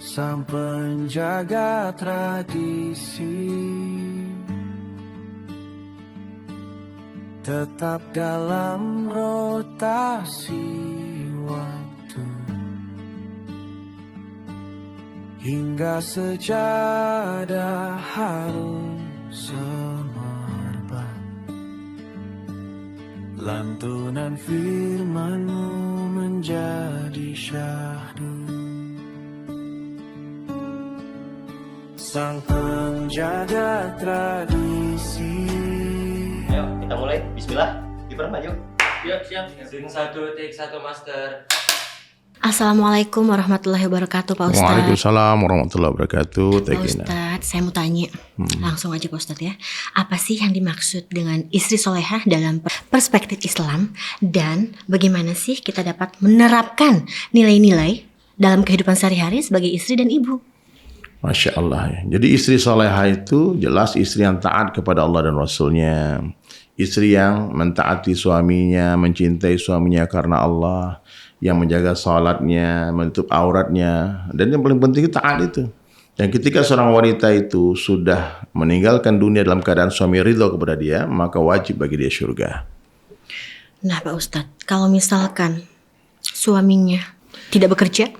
sang penjaga tradisi, tetap dalam rotasi waktu, hingga sejadah harum semerbak. Lantunan firman-Mu menjadi syahdu, sang penjaga tradisi. Ayo kita mulai, bismillah, Gibran maju. Siap. Sing 1, take 1, master. Assalamualaikum warahmatullahi wabarakatuh, Pak Ustadz. Waalaikumsalam warahmatullahi wabarakatuh. Pak Ustadz, saya mau tanya langsung aja Pak Ustadz ya. Apa sih yang dimaksud dengan istri solehah dalam perspektif Islam, dan bagaimana sih kita dapat menerapkan nilai-nilai dalam kehidupan sehari-hari sebagai istri dan ibu? Masya Allah ya. Jadi istri salehah itu jelas istri yang taat kepada Allah dan Rasulnya. Istri yang mentaati suaminya, mencintai suaminya karena Allah, yang menjaga salatnya, menutup auratnya, dan yang paling penting taat itu. Dan ketika seorang wanita itu sudah meninggalkan dunia dalam keadaan suami ridho kepada dia, maka wajib bagi dia syurga. Nah Pak Ustadz, kalau misalkan suaminya tidak bekerja?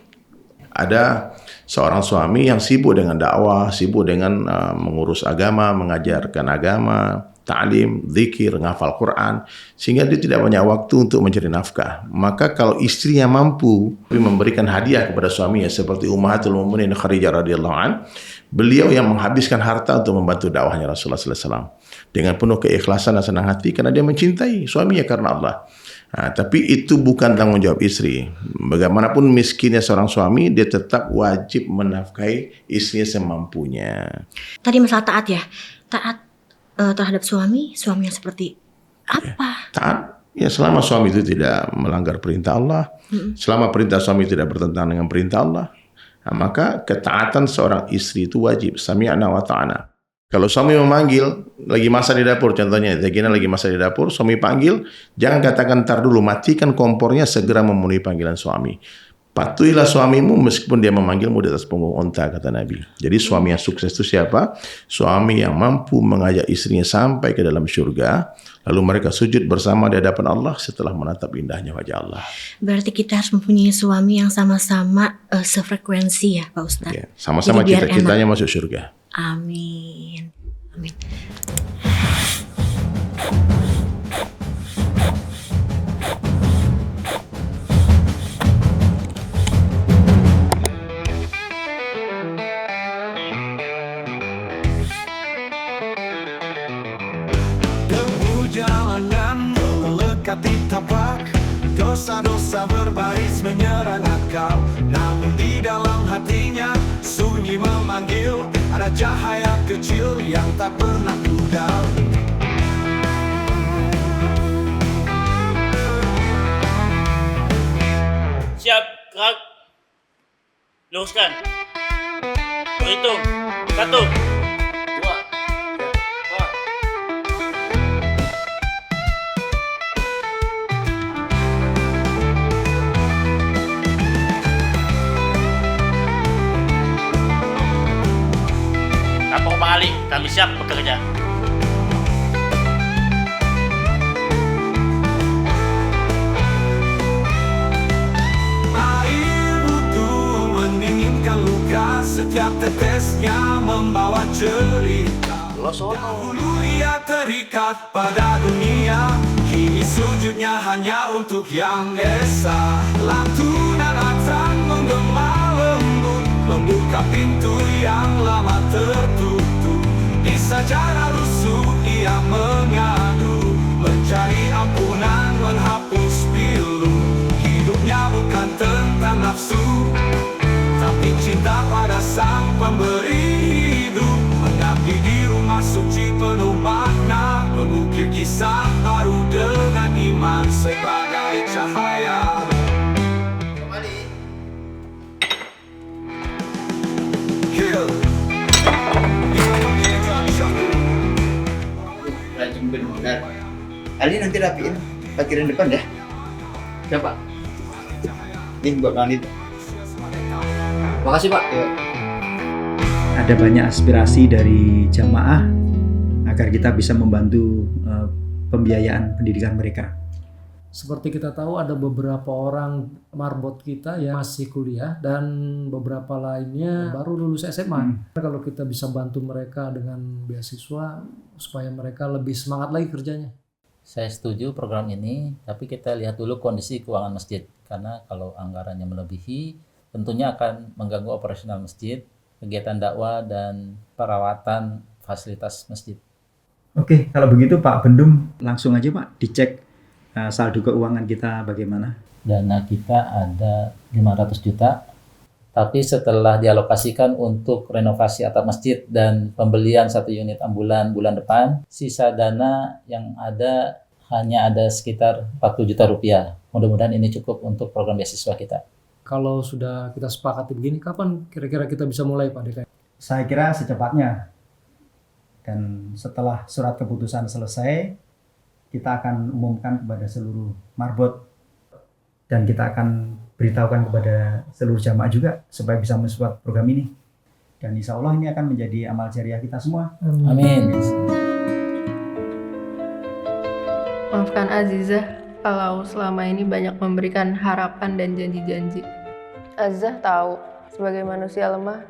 Ada seorang suami yang sibuk dengan dakwah, sibuk dengan mengurus agama, mengajarkan agama, ta'lim, zikir, ngafal Quran, sehingga dia tidak banyak waktu untuk mencari nafkah. Maka kalau istrinya mampu memberikan hadiah kepada suaminya seperti Ummahatul Mukminin Khadijah radhiyallahu an, beliau yang menghabiskan harta untuk membantu dakwahnya Rasulullah sallallahu alaihi wasallam dengan penuh keikhlasan dan senang hati karena dia mencintai suaminya karena Allah. Nah, tapi itu bukan tanggung jawab istri. Bagaimanapun miskinnya seorang suami, dia tetap wajib menafkahi istrinya semampunya. Tadi masalah taat ya, taat terhadap suami yang seperti apa? Ya, taat, ya selama suami itu tidak melanggar perintah Allah, selama perintah suami tidak bertentangan dengan perintah Allah, nah, maka ketaatan seorang istri itu wajib. Sami'na wa ta'ana. Kalau suami memanggil, lagi masak di dapur, contohnya, Tegina lagi masak di dapur, suami panggil, jangan katakan ntar dulu, matikan kompornya, segera memenuhi panggilan suami. Patuhilah suamimu meskipun dia memanggilmu di atas punggung onta, kata Nabi. Jadi suami yang sukses itu siapa? Suami yang mampu mengajak istrinya sampai ke dalam surga, lalu mereka sujud bersama di hadapan Allah setelah menatap indahnya wajah Allah. Berarti kita harus mempunyai suami yang sama-sama sefrekuensi ya Pak Ustadz? Ya, sama-sama cita-citanya masuk surga. Amin. Jangan melekati tapak, dosa-dosa berbaris menyerang akal. Namun di dalam hatinya sunyi memanggil, ada cahaya kecil yang tak pernah pudar. Siap, gerak. Luruskan. Berhitung. 1, 2, 3, 4. Kampung Bang Ali, kami siap bekerja. Air butuh mendinginkan luka, setiap tetesnya membawa cerita. Dahulu ia terikat pada dunia, kini sujudnya hanya untuk yang esa. Lantunan azan menggema lembut, membuka pintu yang lama tertutup. Di sajadah rusuh ia mengadu, mencari ampunan, menghapus pilu. Hidupnya bukan tentang nafsu, tapi cinta pada sang pemberi hidup. Mengabdi di rumah suci penuh makna, mengukir kisah baru dengan iman sebagai cahaya. Kill. Rajin benar. Ali nanti rapiin parkiran depan ya. Siapa? Nih buat Lanit. Makasih Pak. Ada banyak aspirasi dari jamaah agar kita bisa membantu pembiayaan pendidikan mereka. Seperti kita tahu ada beberapa orang marbot kita yang masih kuliah dan beberapa lainnya baru lulus SMA. Kalau kita bisa bantu mereka dengan beasiswa supaya mereka lebih semangat lagi kerjanya. Saya setuju program ini, tapi kita lihat dulu kondisi keuangan masjid. Karena kalau anggarannya melebihi, tentunya akan mengganggu operasional masjid, kegiatan dakwah, dan perawatan fasilitas masjid. Oke, kalau begitu Pak Bendum, langsung aja Pak dicek saldo keuangan kita bagaimana. Dana kita ada 500 juta, tapi setelah dialokasikan untuk renovasi atap masjid dan pembelian 1 unit ambulan bulan depan, sisa dana yang ada hanya ada sekitar 40 juta rupiah. Mudah-mudahan ini cukup untuk program beasiswa kita. Kalau sudah kita sepakati begini, kapan kira-kira kita bisa mulai Pak DKI? Saya kira secepatnya. Dan setelah surat keputusan selesai, kita akan umumkan kepada seluruh marbot dan kita akan beritahukan kepada seluruh jamaah juga supaya bisa mensupport program ini. Dan insya Allah ini akan menjadi amal jariah kita semua. Amin. Maafkan Azizah kalau selama ini banyak memberikan harapan dan janji-janji. Azizah tahu sebagai manusia lemah,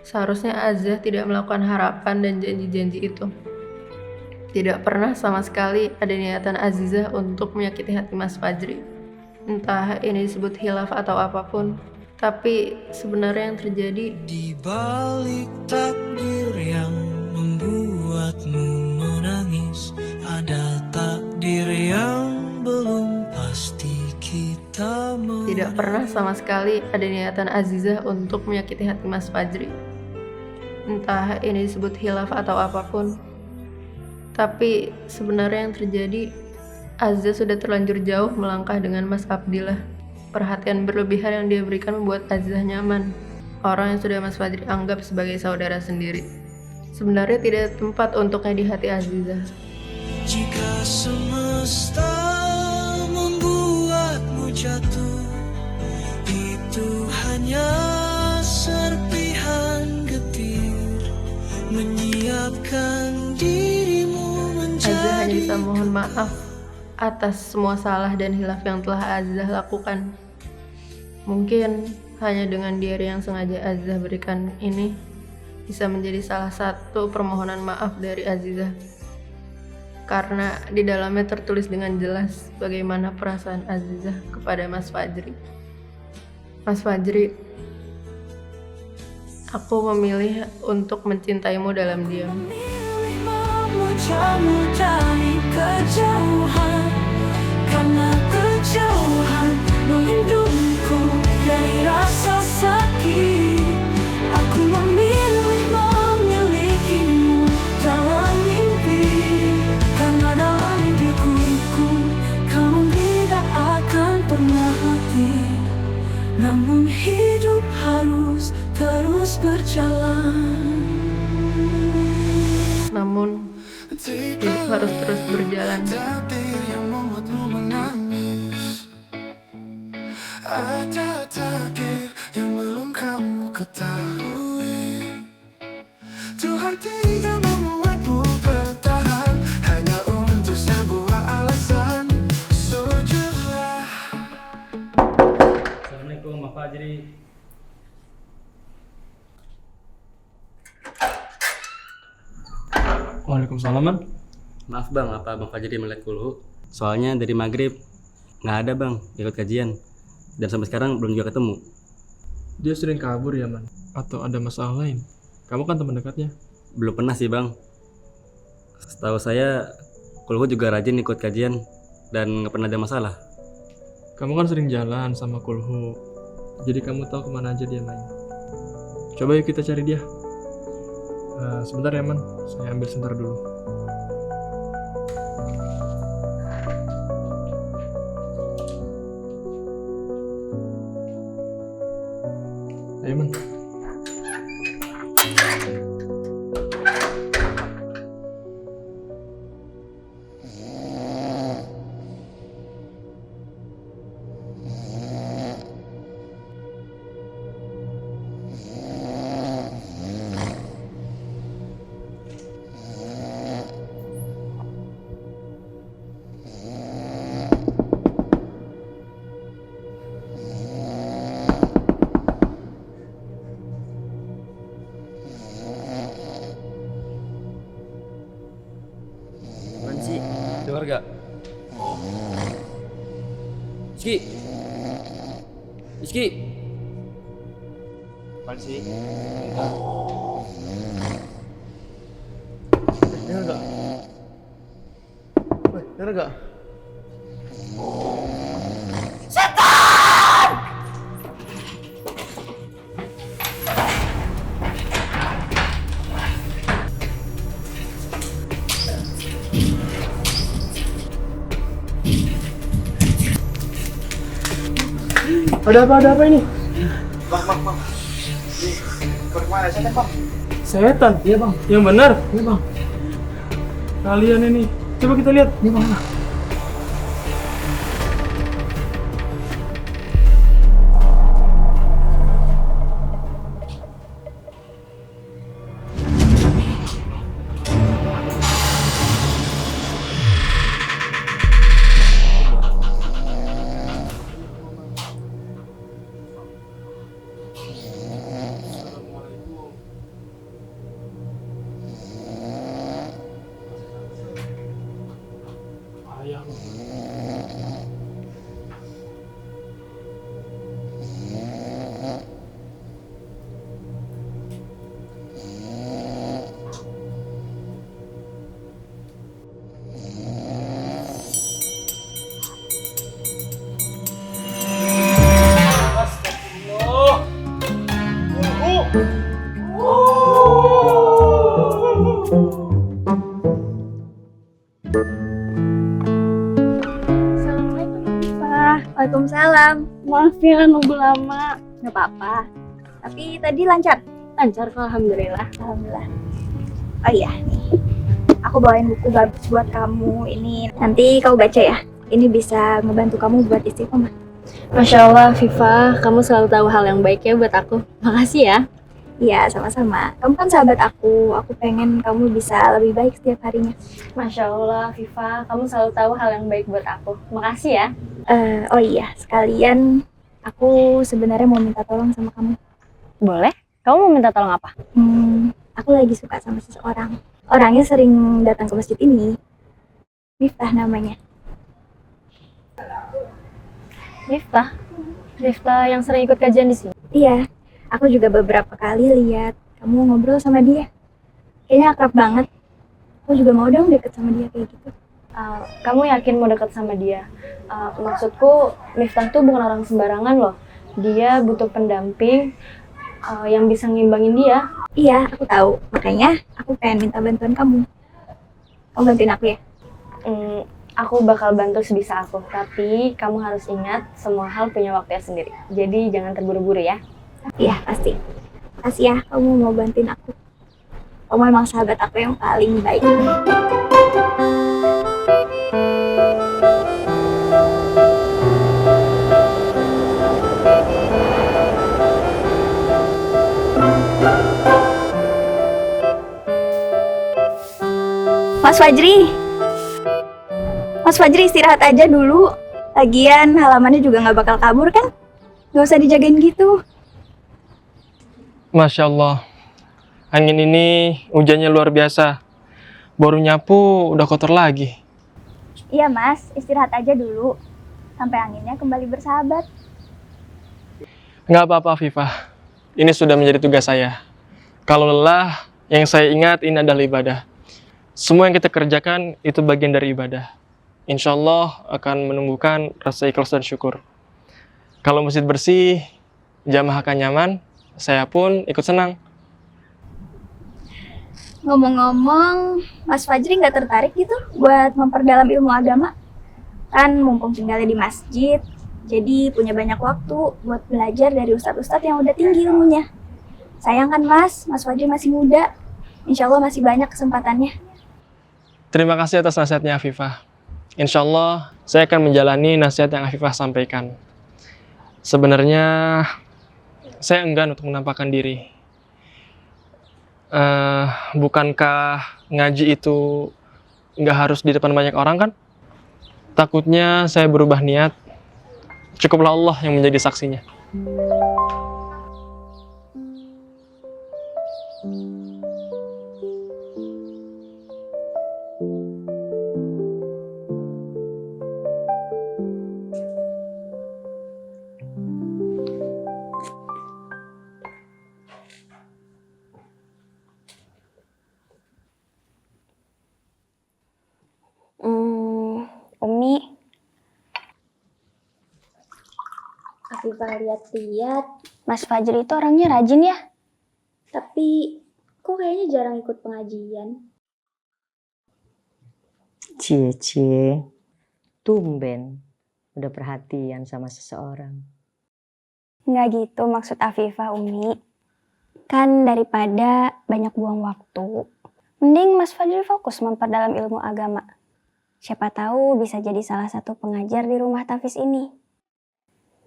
seharusnya Azizah tidak melakukan harapan dan janji-janji itu. Tidak pernah sama sekali ada niatan Azizah untuk menyakiti hati Mas Fajri. Entah ini disebut khilaf atau apapun, tapi sebenarnya yang terjadi Di balik takdir yang membuatmu menangis, ada takdir yang belum pasti kita tidak pernah sama sekali ada niatan Azizah untuk menyakiti hati Mas Fajri. Entah ini disebut khilaf atau apapun, tapi sebenarnya yang terjadi, Azizah sudah terlanjur jauh melangkah dengan Mas Abdillah. Perhatian berlebihan yang dia berikan membuat Azizah nyaman. Orang yang sudah Mas Fajri anggap sebagai saudara sendiri, sebenarnya tidak ada tempat untuknya di hati Azizah. Jika semesta membuatmu jatuh, itu hanya serpihan getir menyiapkan dirimu menjadi. Azizah hanya bisa mohon maaf atas semua salah dan hilaf yang telah Azizah lakukan. Mungkin hanya dengan diary yang sengaja Azizah berikan ini bisa menjadi salah satu permohonan maaf dari Azizah. Karena di dalamnya tertulis dengan jelas bagaimana perasaan Azizah kepada Mas Fajri. Mas Fajri, aku memilih untuk mencintaimu dalam diam. Memujamu dari kejauhan, karena kejauhan melindungiku dari rasa sakit. Aku memilih memilikimu dalam mimpi, karena dalam mimpiku kamu tidak akan pernah mati. Namun hidup harus terus berjalan. Namun hidup harus terus berjalan. Takdir yang membuatmu menangis, ada takdir yang belum kamu ketahui. Tuhan tidak membuatmu bertahan hanya untuk sebuah alasan. Sujudlah. Assalamualaikum Mas Fajri. Waalaikumsalam, Man. Maaf bang, apa Bang Fajri melek kulhu? Soalnya dari maghrib nggak ada bang ikut kajian, dan sampai sekarang belum juga ketemu. Dia sering kabur ya, Man? Atau ada masalah lain? Kamu kan teman dekatnya. Belum pernah sih bang. Setahu saya kulhu juga rajin ikut kajian dan nggak pernah ada masalah. Kamu kan sering jalan sama Kulhu, jadi kamu tahu kemana aja dia main. Coba yuk kita cari dia. Sebentar ya, Man. Saya ambil sebentar dulu. Ayo, Man. Dengar gak? Rizky! Rizky! Apaan sih? Dengar gak? Woi, dengar gak? Ada apa ini? Bang. Kau kemana? Setan, Bang. Setan? Iya bang. Yang benar? Iya bang. Kalian ini. Coba kita lihat. Iya bang. Waalaikumsalam. Maaf ya nunggu lama. Gak apa-apa. Tapi tadi lancar? Lancar kok, alhamdulillah. Alhamdulillah. Oh iya, nih. Aku bawain buku bagus buat kamu. Ini nanti kamu baca ya. Ini bisa ngebantu kamu buat istiqomah. Masya Allah, Viva, kamu selalu tahu hal yang baik ya buat aku. Makasih ya. Iya, sama-sama. Kamu kan sahabat aku. Aku pengen kamu bisa lebih baik setiap harinya. Masya Allah, Viva, kamu selalu tahu hal yang baik buat aku. Makasih ya. Oh iya, sekalian aku sebenarnya mau minta tolong sama kamu. Boleh? Kamu mau minta tolong apa? Aku lagi suka sama seseorang. Orangnya sering datang ke masjid ini. Miftah namanya. Miftah? Miftah yang sering ikut kajian di sini? Iya, aku juga beberapa kali lihat kamu ngobrol sama dia. Kayaknya akrab banget. Aku juga mau dong deket sama dia kayak gitu. Kamu yakin mau deket sama dia? Maksudku, Miftah tuh bukan orang sembarangan loh. Dia butuh pendamping yang bisa ngimbangin dia. Iya, aku tahu. Makanya aku pengen minta bantuan kamu. Kamu bantuin aku ya? Aku bakal bantu sebisa aku. Tapi kamu harus ingat semua hal punya waktunya sendiri. Jadi jangan terburu-buru ya. Iya, pasti. Makasih ya kamu mau bantuin aku. Kamu emang sahabat aku yang paling baik. Mas Fajri. Mas Fajri istirahat aja dulu. Lagian halamannya juga nggak bakal kabur kan? Gak usah dijagain gitu. Masya Allah. Angin ini hujannya luar biasa. Baru nyapu udah kotor lagi. Iya mas, istirahat aja dulu. Sampai anginnya kembali bersahabat. Nggak apa-apa, Viva. Ini sudah menjadi tugas saya. Kalau lelah, yang saya ingat ini adalah ibadah. Semua yang kita kerjakan itu bagian dari ibadah. Insya Allah akan menumbuhkan rasa ikhlas dan syukur. Kalau masjid bersih, jamaah akan nyaman, saya pun ikut senang. Ngomong-ngomong, Mas Fajri nggak tertarik gitu buat memperdalam ilmu agama? Kan mumpung tinggalnya di masjid, jadi punya banyak waktu buat belajar dari ustadz-ustadz yang udah tinggi ilmunya. Sayang kan Mas Fajri masih muda. Insya Allah masih banyak kesempatannya. Terima kasih atas nasihatnya Afifah. Insya Allah saya akan menjalani nasihat yang Afifah sampaikan. Sebenarnya saya enggan untuk menampakkan diri. Bukankah ngaji itu nggak harus di depan banyak orang kan? Takutnya saya berubah niat. Cukuplah Allah yang menjadi saksinya. Afifah lihat-lihat, Mas Fajri itu orangnya rajin ya. Tapi kok kayaknya jarang ikut pengajian. Cie, tumben udah perhatian sama seseorang. Nggak gitu maksud Afifah, Umi. Kan daripada banyak buang waktu, mending Mas Fajri fokus memperdalam ilmu agama. Siapa tahu bisa jadi salah satu pengajar di rumah Tafiz ini.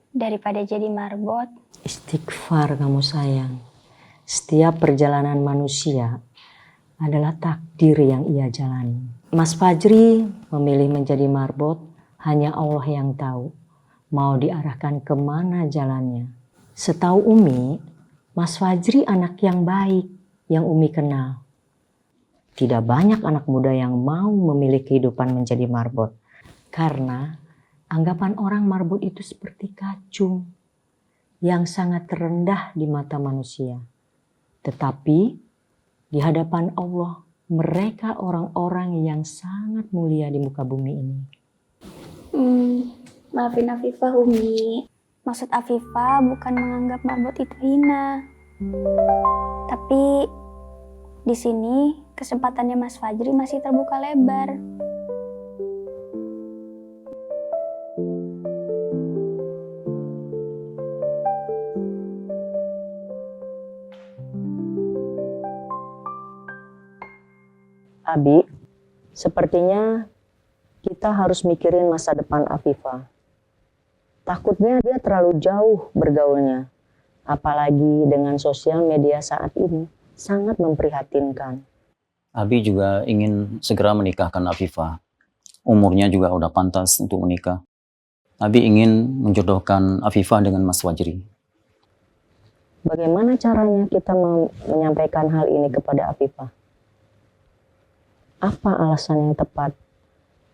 Daripada jadi marbot. Istighfar kamu sayang. Setiap perjalanan manusia adalah takdir yang ia jalani. Mas Fajri memilih menjadi marbot, hanya Allah yang tahu mau diarahkan kemana jalannya. Setahu Umi, Mas Fajri anak yang baik yang Umi kenal. Tidak banyak anak muda yang mau memilih kehidupan menjadi marbot. Karena anggapan orang marbot itu seperti kacung yang sangat rendah di mata manusia. Tetapi di hadapan Allah, mereka orang-orang yang sangat mulia di muka bumi ini. Maafin Afifah, Umi. Maksud Afifah bukan menganggap marbot itu hina. Tapi di sini kesempatannya Mas Fajri masih terbuka lebar. Abi, sepertinya kita harus mikirin masa depan Afifah. Takutnya dia terlalu jauh bergaulnya. Apalagi dengan sosial media saat ini. Sangat memprihatinkan. Abi juga ingin segera menikahkan Afifah. Umurnya juga udah pantas untuk menikah. Abi ingin menjodohkan Afifah dengan Mas Fajri. Bagaimana caranya kita menyampaikan hal ini kepada Afifah? Apa alasan yang tepat?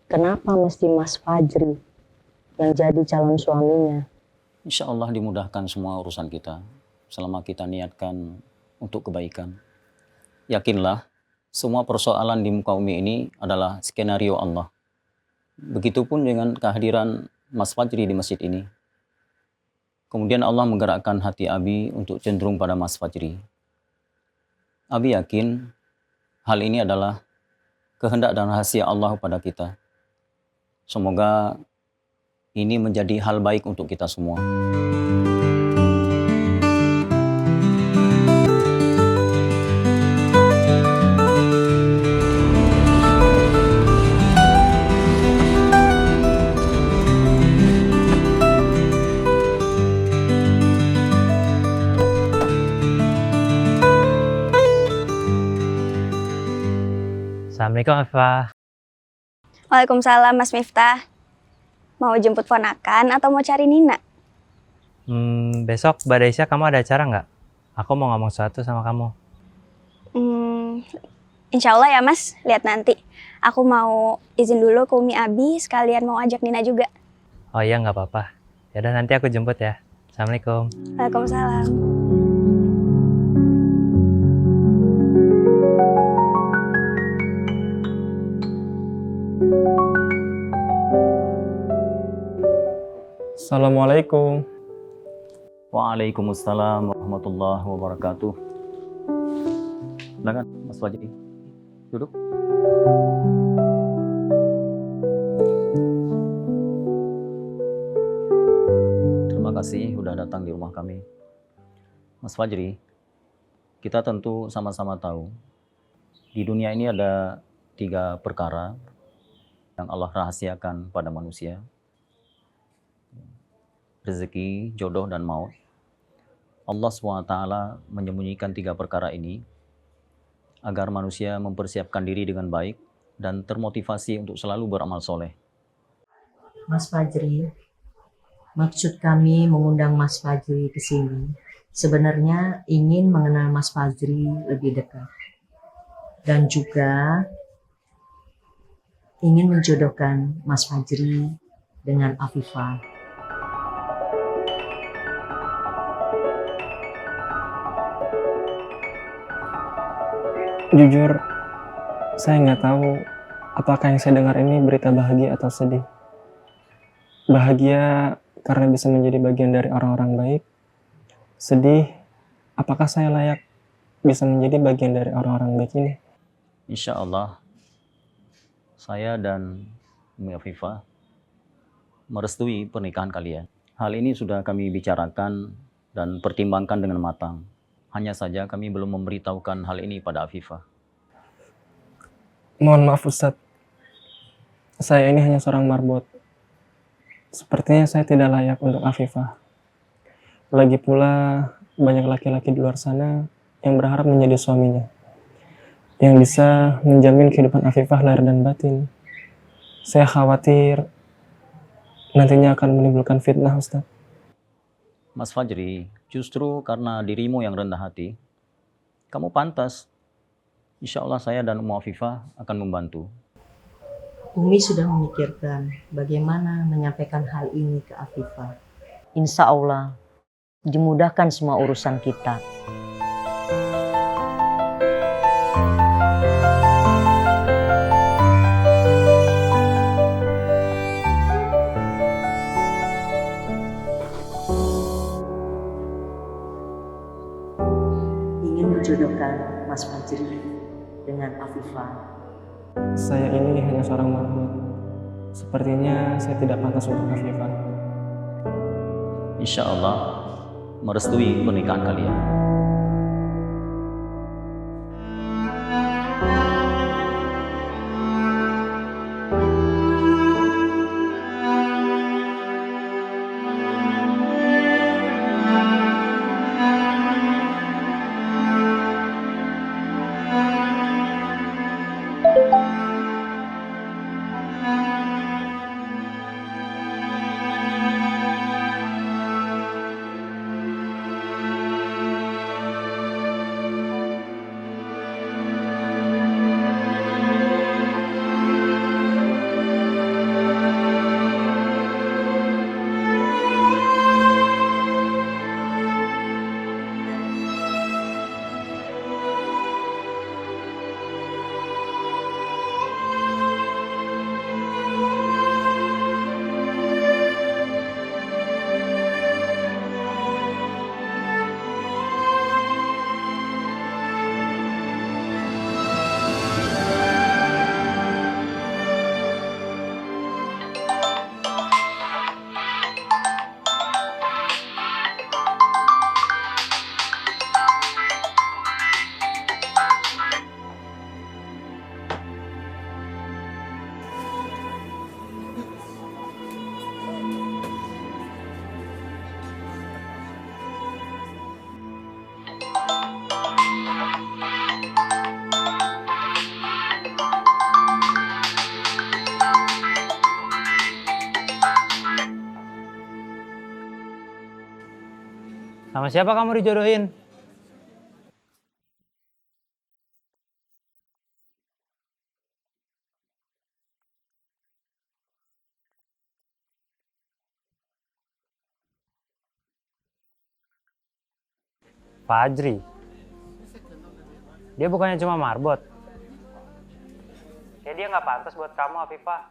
Kenapa mesti Mas Fajri yang jadi calon suaminya? Insya Allah dimudahkan semua urusan kita. Selama kita niatkan untuk kebaikan. Yakinlah, semua persoalan di muka bumi ini adalah skenario Allah. Begitupun dengan kehadiran Mas Fajri di masjid ini. Kemudian Allah menggerakkan hati Abi untuk cenderung pada Mas Fajri. Abi yakin hal ini adalah kehendak dan rahasia Allah pada kita. Semoga ini menjadi hal baik untuk kita semua. Assalamualaikum Afifah. Waalaikumsalam Mas Miftah. Mau jemput ponakan atau mau cari Nina? Besok Mbak Daisya kamu ada acara nggak? Aku mau ngomong sesuatu sama kamu. Insya Allah ya Mas, lihat nanti. Aku mau izin dulu ke Umi Abi, sekalian mau ajak Nina juga. Oh iya nggak apa-apa. Yaudah nanti aku jemput ya. Assalamualaikum. Waalaikumsalam. Assalamualaikum. Waalaikumsalam warahmatullahi wabarakatuh. Silakan Mas Fajri. Duduk. Terima kasih sudah datang di rumah kami. Mas Fajri, kita tentu sama-sama tahu di dunia ini ada 3 perkara yang Allah rahasiakan pada manusia. Rezeki, jodoh, dan maut. Allah SWT menyembunyikan 3 perkara ini agar manusia mempersiapkan diri dengan baik dan termotivasi untuk selalu beramal soleh. Mas Fajri, maksud kami mengundang Mas Fajri ke sini sebenarnya ingin mengenal Mas Fajri lebih dekat. Dan juga ingin menjodohkan Mas Fajri dengan Afifah. Jujur, saya nggak tahu apakah yang saya dengar ini berita bahagia atau sedih. Bahagia karena bisa menjadi bagian dari orang-orang baik. Sedih, apakah saya layak bisa menjadi bagian dari orang-orang baik ini? Insya Allah, saya dan Umi Afifah merestui pernikahan kalian. Hal ini sudah kami bicarakan dan pertimbangkan dengan matang. Hanya saja kami belum memberitahukan hal ini pada Afifah. Mohon maaf Ustadz, saya ini hanya seorang marbot. Sepertinya saya tidak layak untuk Afifah. Lagi pula banyak laki-laki di luar sana yang berharap menjadi suaminya, yang bisa menjamin kehidupan Afifah lahir dan batin. Saya khawatir nantinya akan menimbulkan fitnah, Ustaz. Mas Fajri, justru karena dirimu yang rendah hati, kamu pantas. Insya Allah saya dan Ummu Afifah akan membantu. Umi sudah memikirkan bagaimana menyampaikan hal ini ke Afifah. Insya Allah dimudahkan semua urusan kita. Ingin menjodohkan Mas Fajri dengan Afifah. Saya ini hanya seorang marbot. Sepertinya saya tidak pantas untuk Afifah. Insya Allah merestui pernikahan kalian. Sama siapa kamu dijodohin? Fajri. Dia bukannya cuma marbot. Ya dia nggak pantas buat kamu, Afifah.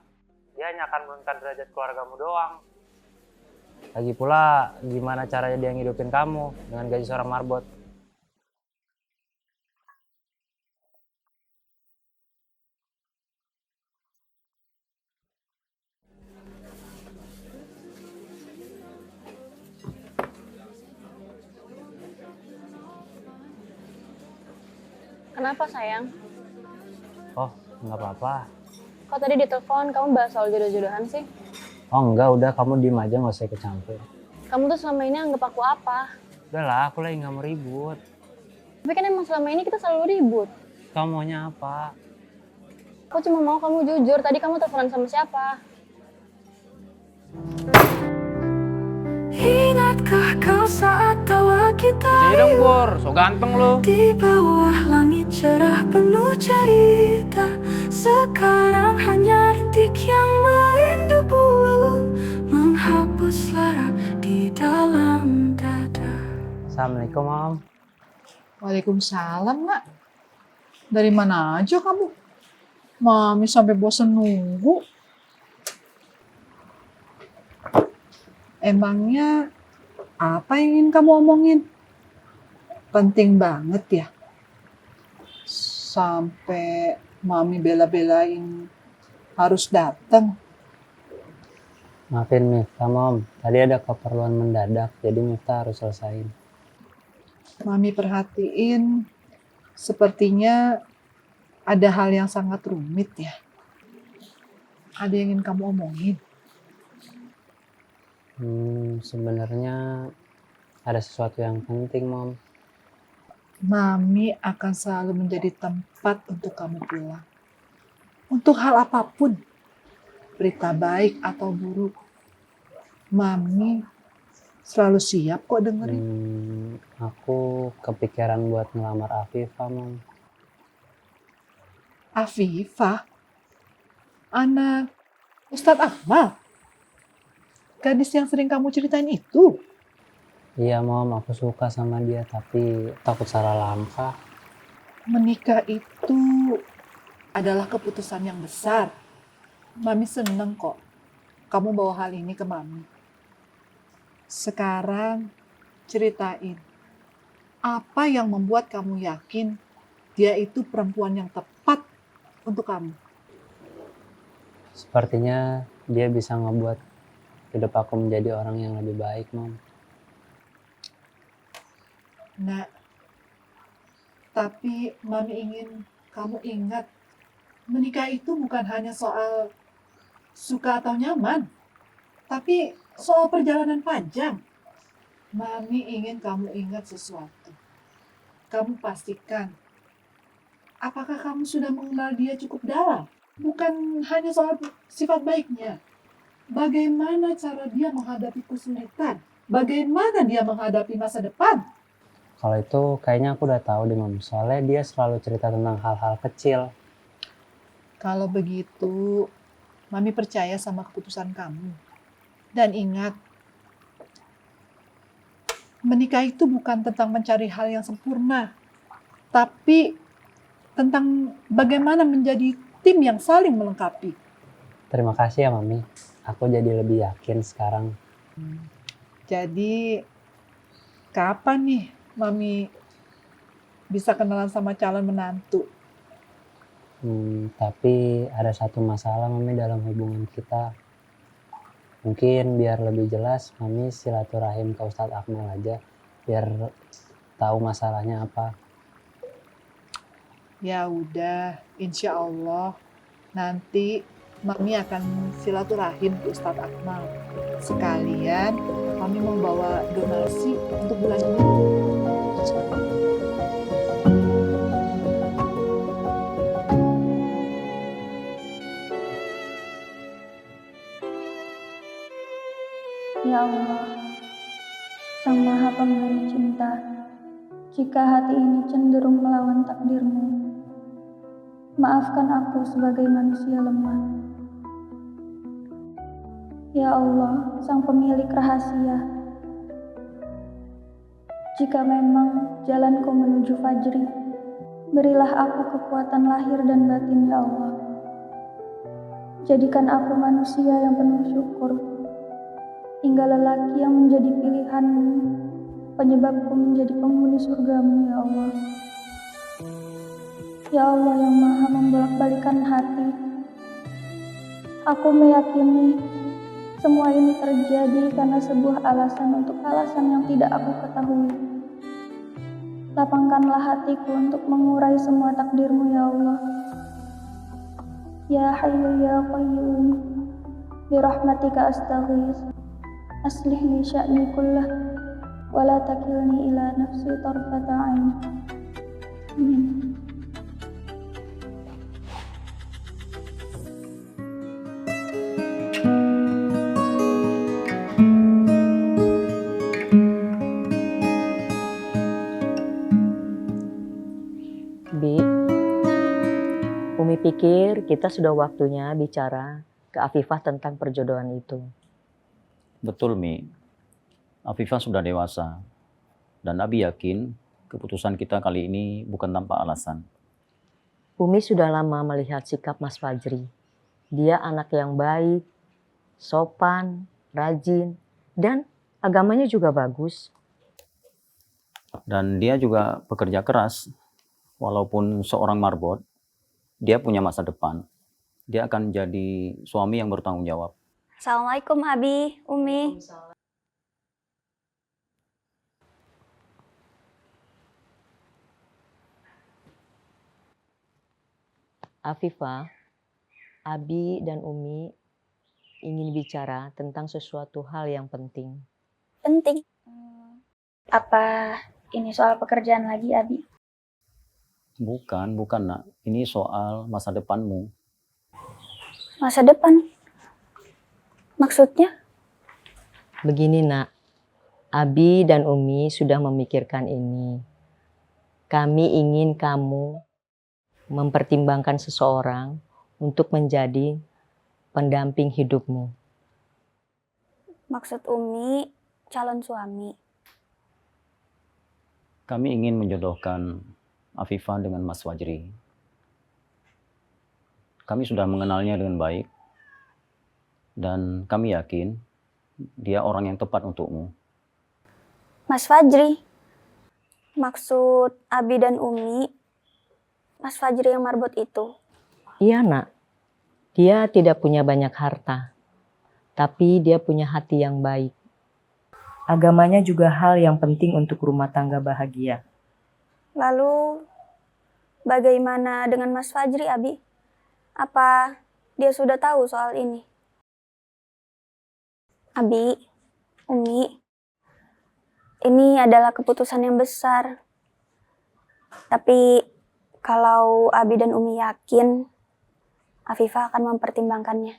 Dia hanya akan menurunkan derajat keluargamu doang. Lagi pula, gimana caranya dia ngidupin kamu dengan gaji seorang marbot? Kenapa sayang? Oh, nggak apa-apa. Kok tadi di telepon kamu bahas soal jodoh-jodohan sih? Oh enggak, udah kamu diem aja, nggak usah ikut campur. Kamu tuh selama ini anggap aku apa? Udahlah, aku lagi nggak mau ribut. Tapi kan emang selama ini kita selalu ribut. Kamu maunya apa? Aku cuma mau kamu jujur, tadi kamu teleponan sama siapa? Ingatkah kau saat tawa kita? Jadi dong Bor, so ganteng lo. Di bawah langit cerah penuh cerita. Sekarang hanya rintik yang merindu bulu, menghapus lara di dalam dada. Assalamualaikum, Mam. Waalaikumsalam, Nak. Dari mana aja kamu? Mami sampai bosan nunggu. Emangnya apa yang ingin kamu omongin? Penting banget ya? Sampai Mami bela-belain harus datang. Maafin Miftah, Mom. Tadi ada keperluan mendadak, jadi Miftah harus selesain. Mami perhatiin, sepertinya ada hal yang sangat rumit ya. Ada yang ingin kamu omongin? Sebenarnya ada sesuatu yang penting, Mom. Mami akan selalu menjadi tempat untuk kamu pulang. Untuk hal apapun, berita baik atau buruk, Mami selalu siap kok dengerin. Aku kepikiran buat ngelamar Afifah, Mom. Afifah? Anak Ustadz Akmal? Gadis yang sering kamu ceritain itu? Iya, Mom. Aku suka sama dia, tapi takut salah langkah. Menikah itu adalah keputusan yang besar. Mami seneng kok kamu bawa hal ini ke Mami. Sekarang ceritain, apa yang membuat kamu yakin dia itu perempuan yang tepat untuk kamu? Sepertinya dia bisa ngebuat hidup aku menjadi orang yang lebih baik, Mom. Nah, tapi Mami ingin kamu ingat, menikah itu bukan hanya soal suka atau nyaman, tapi soal perjalanan panjang. Mami ingin kamu ingat sesuatu. Kamu pastikan, apakah kamu sudah mengenal dia cukup dalam? Bukan hanya soal sifat baiknya. Bagaimana cara dia menghadapi kesulitan? Bagaimana dia menghadapi masa depan? Kalau itu kayaknya aku udah tahu deh, Mom. Soalnya dia selalu cerita tentang hal-hal kecil. Kalau begitu, Mami percaya sama keputusan kamu. Dan ingat, menikah itu bukan tentang mencari hal yang sempurna, tapi tentang bagaimana menjadi tim yang saling melengkapi. Terima kasih ya, Mami. Aku jadi lebih yakin sekarang. Jadi, kapan nih Mami bisa kenalan sama calon menantu? Tapi ada satu masalah, Mami, dalam hubungan kita. Mungkin biar lebih jelas, Mami silaturahim ke Ustadz Akmal aja, biar tahu masalahnya apa. Ya udah, insya Allah nanti Mami akan silaturahim ke Ustadz Akmal. Sekalian Mami membawa donasi untuk bulan ini. Ya Allah, Sang Maha Pemberi Cinta, jika hati ini cenderung melawan takdir-Mu, maafkan aku sebagai manusia lemah. Ya Allah, Sang Pemilik Rahasia, jika memang jalanku menuju Fajri, berilah aku kekuatan lahir dan batin, ya Allah. Jadikan aku manusia yang penuh syukur, hingga lelaki yang menjadi pilihan-Mu, penyebabku menjadi penghuni surga-Mu, ya Allah. Ya Allah yang Maha membolak-balikan hati, aku meyakini semua ini terjadi karena sebuah alasan untuk alasan yang tidak aku ketahui. Lapangkanlah hatiku untuk mengurai semua takdir-Mu, ya Allah. Ya Hayyu ya Qayyum, birahmatika astaghits, aslih li sya'ni kullah, wa la takilni ila nafsi tarfata ain. Amin. Bi, Umi pikir kita sudah waktunya bicara ke Afifah tentang perjodohan itu. Betul, Mi. Afifah sudah dewasa. Dan Abi yakin keputusan kita kali ini bukan tanpa alasan. Umi sudah lama melihat sikap Mas Fajri. Dia anak yang baik, sopan, rajin, Dan agamanya juga bagus. Dan dia juga pekerja keras. Walaupun seorang marbot, dia punya masa depan. Dia akan jadi suami yang bertanggung jawab. Assalamualaikum Abi, Umi. Afifah, Abi dan Umi ingin bicara tentang sesuatu hal yang penting. Penting. Apa ini soal pekerjaan lagi, Abi? Bukan nak. Ini soal masa depanmu. Masa depan? Maksudnya? Begini nak, Abi dan Umi sudah memikirkan ini. Kami ingin kamu mempertimbangkan seseorang untuk menjadi pendamping hidupmu. Maksud Umi, calon suami. Kami ingin menjodohkan Afifah dengan Mas Fajri. Kami sudah mengenalnya dengan baik. Dan kami yakin dia orang yang tepat untukmu. Mas Fajri? Maksud Abi dan Umi, Mas Fajri yang marbot itu? Iya nak, dia tidak punya banyak harta, tapi dia punya hati yang baik. Agamanya juga hal yang penting untuk rumah tangga bahagia. Lalu, bagaimana dengan Mas Fajri, Abi? Apa dia sudah tahu soal ini? Abi, Umi, ini adalah keputusan yang besar. Tapi kalau Abi dan Umi yakin, Afifah akan mempertimbangkannya.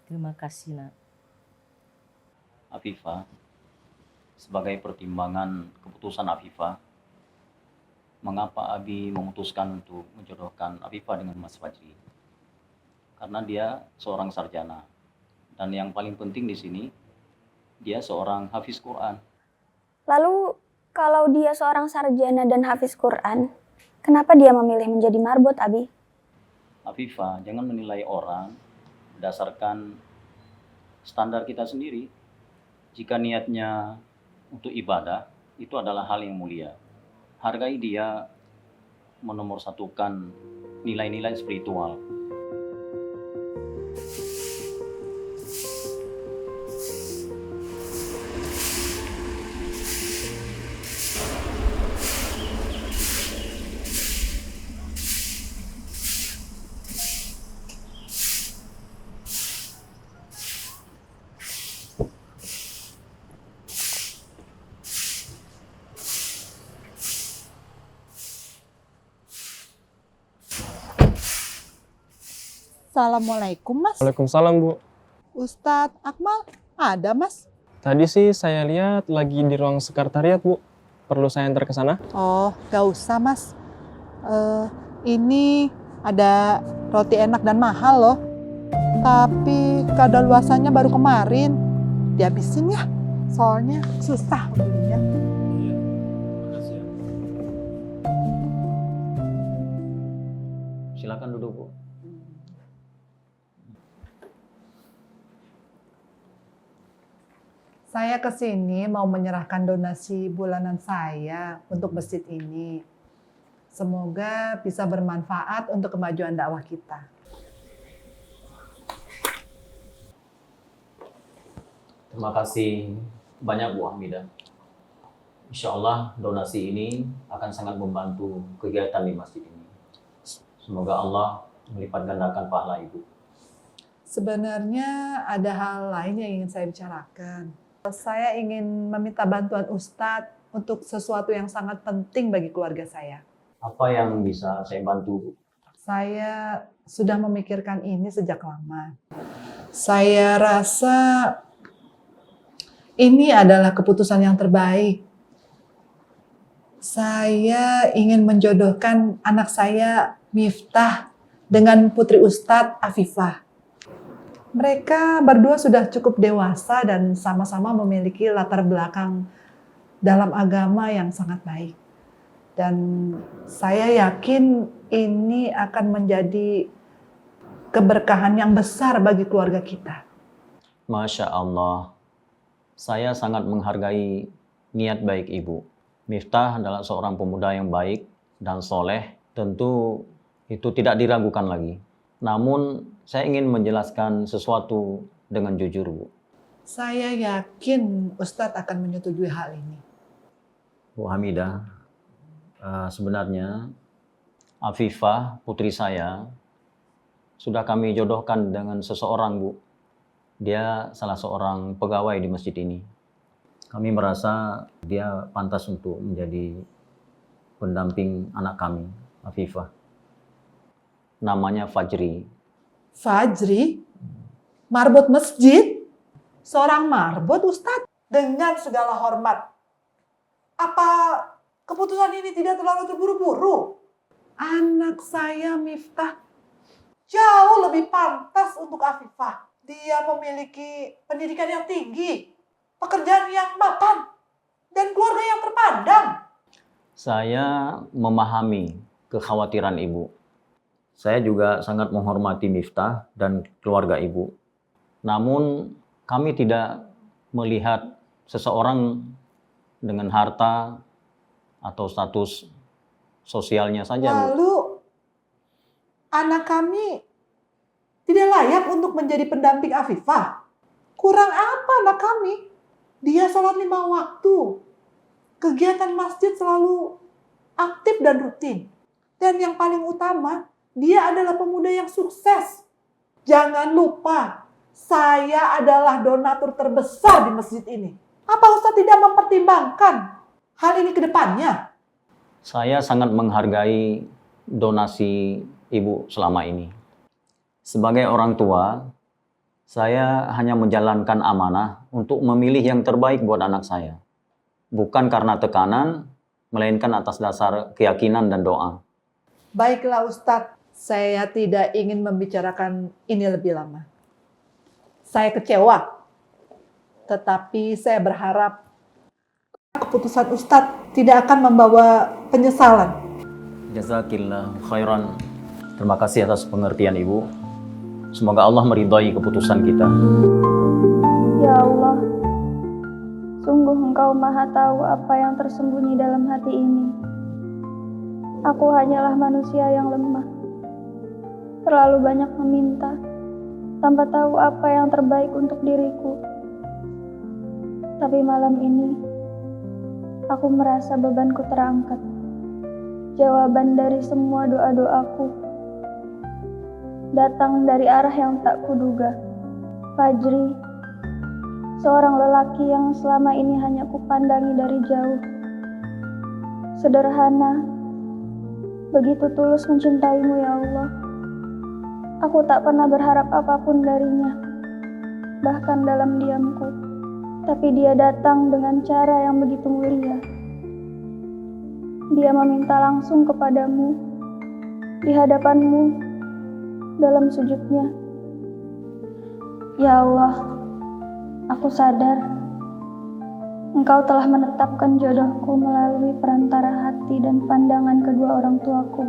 Terima kasih nak. Afifah, sebagai pertimbangan keputusan Afifah, mengapa Abi memutuskan untuk menjodohkan Afifah dengan Mas Fajri? Karena dia seorang sarjana. Dan yang paling penting di sini, dia seorang hafiz Quran. Lalu, kalau dia seorang sarjana dan hafiz Quran, kenapa dia memilih menjadi marbot, Abi? Afifah, jangan menilai orang berdasarkan standar kita sendiri. Jika niatnya untuk ibadah, itu adalah hal yang mulia. Hargai dia menomorsatukan nilai-nilai spiritual. Assalamualaikum, Mas. Waalaikumsalam, Bu. Ustadz Akmal, ada, Mas? Tadi sih saya lihat lagi di ruang sekretariat, Bu. Perlu saya antar ke sana? Oh, gak usah, Mas. Ini ada roti enak dan mahal loh. Tapi kadaluarsannya baru kemarin. Dihabisin ya, soalnya susah belinya. Silakan duduk, Bu. Saya kesini mau menyerahkan donasi bulanan saya untuk masjid ini. Semoga bisa bermanfaat untuk kemajuan dakwah kita. Terima kasih banyak Bu Hamidah. Insya Allah donasi ini akan sangat membantu kegiatan di masjid ini. Semoga Allah melipat gandakan pahala Ibu. Sebenarnya ada hal lain yang ingin saya bicarakan. Saya ingin meminta bantuan Ustadz untuk sesuatu yang sangat penting bagi keluarga saya. Apa yang bisa saya bantu, Bu? Saya sudah memikirkan ini sejak lama. Saya rasa ini adalah keputusan yang terbaik. Saya ingin menjodohkan anak saya, Miftah, dengan putri Ustadz Afifah. Mereka berdua sudah cukup dewasa dan sama-sama memiliki latar belakang dalam agama yang sangat baik. Dan saya yakin ini akan menjadi keberkahan yang besar bagi keluarga kita. Masya Allah. Saya sangat menghargai niat baik Ibu. Miftah adalah seorang pemuda yang baik dan soleh. Tentu itu tidak diragukan lagi. Namun saya ingin menjelaskan sesuatu dengan jujur, Bu. Saya yakin Ustadz akan menyetujui hal ini. Bu Hamidah, sebenarnya Afifah, putri saya, sudah kami jodohkan dengan seseorang, Bu. Dia salah seorang pegawai di masjid ini. Kami merasa dia pantas untuk menjadi pendamping anak kami, Afifah. Namanya Fajri. Fajri? Marbot masjid? Seorang marbot, Ustadz? Dengan segala hormat. Apa keputusan ini tidak terlalu terburu-buru? Anak saya Miftah jauh lebih pantas untuk Afifah. Dia memiliki pendidikan yang tinggi, pekerjaan yang mapan, dan keluarga yang terpandang. Saya memahami kekhawatiran Ibu. Saya juga sangat menghormati Miftah dan keluarga Ibu. Namun kami tidak melihat seseorang dengan harta atau status sosialnya saja, Bu. Lalu, anak kami tidak layak untuk menjadi pendamping Afifah. Kurang apa anak kami? Dia sholat 5 waktu. Kegiatan masjid selalu aktif dan rutin. Dan yang paling utama, dia adalah pemuda yang sukses. Jangan lupa, saya adalah donatur terbesar di masjid ini. Apa Ustaz tidak mempertimbangkan hal ini ke depannya? Saya sangat menghargai donasi Ibu selama ini. Sebagai orang tua, saya hanya menjalankan amanah untuk memilih yang terbaik buat anak saya. Bukan karena tekanan, melainkan atas dasar keyakinan dan doa. Baiklah Ustadz, saya tidak ingin membicarakan ini lebih lama. Saya kecewa, tetapi saya berharap keputusan Ustadz tidak akan membawa penyesalan. Jazakillah khairan. Terima kasih atas pengertian Ibu. Semoga Allah meridhai keputusan kita. Ya Allah, sungguh Engkau Maha Tahu apa yang tersembunyi dalam hati ini. Aku hanyalah manusia yang lemah, terlalu banyak meminta, tanpa tahu apa yang terbaik untuk diriku. Tapi malam ini, aku merasa bebanku terangkat. Jawaban dari semua doa-doaku datang dari arah yang tak kuduga. Fajri, seorang lelaki yang selama ini hanya kupandangi dari jauh. Sederhana, begitu tulus mencintaimu ya Allah. Aku tak pernah berharap apapun darinya, bahkan dalam diamku. Tapi dia datang dengan cara yang begitu mulia. Dia meminta langsung kepadamu, di hadapanmu, dalam sujudnya. Ya Allah, aku sadar Engkau telah menetapkan jodohku melalui perantara hati dan pandangan kedua orang tuaku.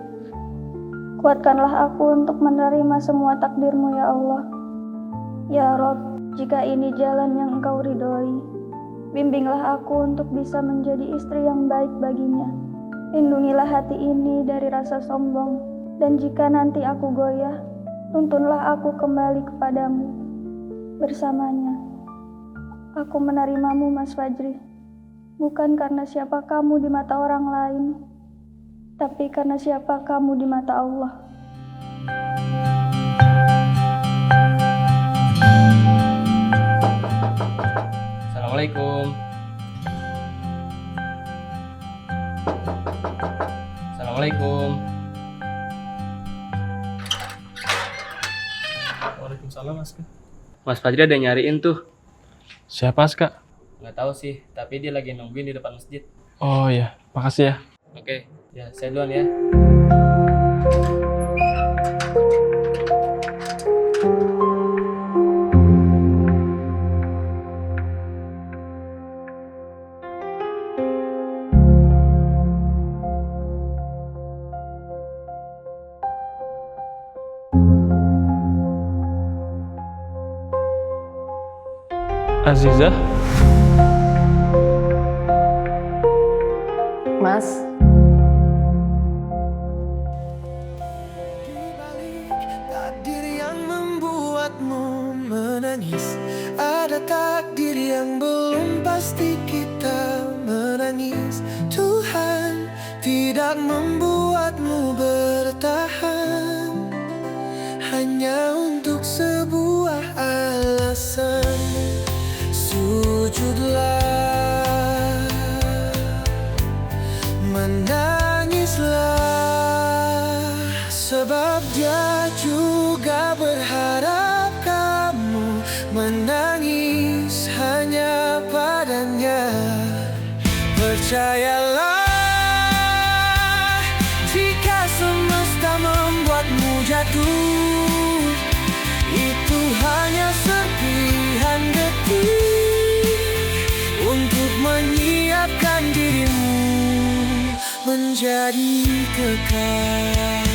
Kuatkanlah aku untuk menerima semua takdirmu ya Allah. Ya Rob, jika ini jalan yang Engkau ridhoi, bimbinglah aku untuk bisa menjadi istri yang baik baginya. Lindungilah hati ini dari rasa sombong, dan jika nanti aku goyah, tuntunlah aku kembali kepadamu bersamanya. Aku menerimamu Mas Fajri, bukan karena siapa kamu di mata orang lain, tapi karena siapa kamu di mata Allah. Assalamualaikum. Assalamualaikum. Waalaikumsalam, Mas. Mas Fajri ada yang nyariin tuh. Siapa, Kak? Nggak tahu sih, tapi dia lagi nungguin di depan masjid. Oh iya, makasih ya. Oke, ya saya duluan ya. Azizah, Mas, Takdir yang membuatmu menangis, ada takdir yang belum pasti kita menangis. Tuhan tidak membuatmu bertahan hanya untuk sebuah alasan. Sujudlah, menangislah, sebab Dia juga berharap kamu menangis hanya padanya. Percayalah, jika semesta membuatmu jatuh, itu hanya serpihan detik untuk menyiapkan dirimu menjadi kekal.